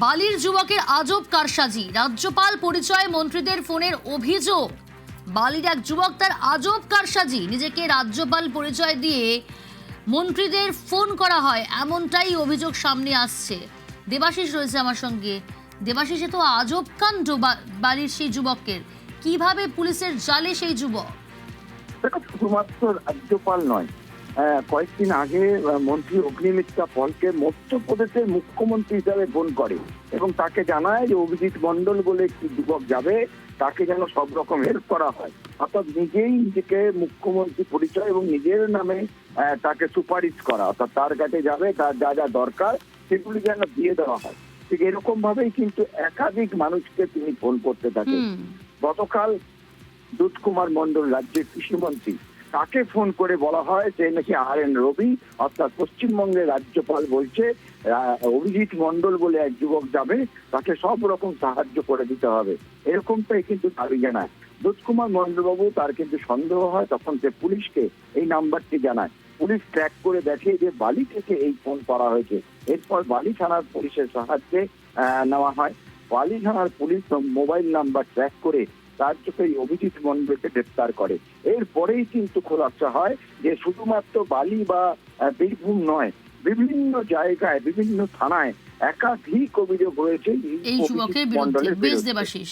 বালির যুবকের আজব কারসাজি, রাজ্যপাল পরিচয় মন্ত্রীদের ফোনের অভিযোগ। বালির এক যুবক তার আজব কারসাজি, নিজেকে রাজ্যপাল পরিচয় দিয়ে মন্ত্রীদের ফোন করা হয়, এমনটাই অভিযোগ সামনে আসছে। দেবাশিস রয়েছে আমার সঙ্গে। দেবাশিস, এ তো আজব কাণ্ড বালির সেই যুবকের। কিভাবে পুলিশের জালে সেই যুবক? দেখো, শুধুমাত্র রাজ্যপাল নয়, কয়েকদিন আগে মন্ত্রী অগ্নিমিত্রা পলকে মধ্যপ্রদেশের মুখ্যমন্ত্রী হিসাবে ফোন করে এবং তাকে জানায় যে অভিজিৎ মন্ডল বলে একটি যুবক যাবে, তাকে যেন সব রকম হেল্প করা হয়। অর্থাৎ নিজেই নিজেকে মুখ্যমন্ত্রী পরিচয় এবং নিজের নামে তাকে সুপারিশ করা, অর্থাৎ তার কাছে যাবে, তার যা যা দরকার সেগুলি যেন দিয়ে দেওয়া হয়। ঠিক এরকম ভাবেই কিন্তু একাধিক মানুষকে তিনি ফোন করতে থাকেন। গতকাল দুধ কুমার মন্ডল, রাজ্যের কৃষিমন্ত্রী, তাকে ফোন করে বলা হয় যে নাকি RN রবি অর্থাৎ পশ্চিমবঙ্গের রাজ্যপাল বলছে অভিজিৎ মন্ডল বলে এক যুবক যাবে, তাকে সব রকম সাহায্য করে দিতে হবে, এরকমটাই কিন্তু দাবি জানায় দুধ কুমার মন্ডলবাবু। তার কিন্তু সন্দেহ হয়, তখন সে পুলিশকে এই নাম্বারটি জানায়। পুলিশ ট্র্যাক করে দেখে যে বালি থেকে এই ফোন করা হয়েছে। এরপর বালি থানার পুলিশের সাহায্যে নেওয়া হয়। বালি থানার পুলিশ মোবাইল নাম্বার ট্র্যাক করে তার চোখে অভিজিৎ মন্ডলকে গ্রেপ্তার করে। এরপরেই কিন্তু খোলাসা হয় যে শুধুমাত্র বালি বা বীরভূম নয়, বিভিন্ন জায়গায় বিভিন্ন থানায় একাধিক অভিযোগ হয়েছে এই যুবকের বিরুদ্ধে। বেশ দেবাশিস।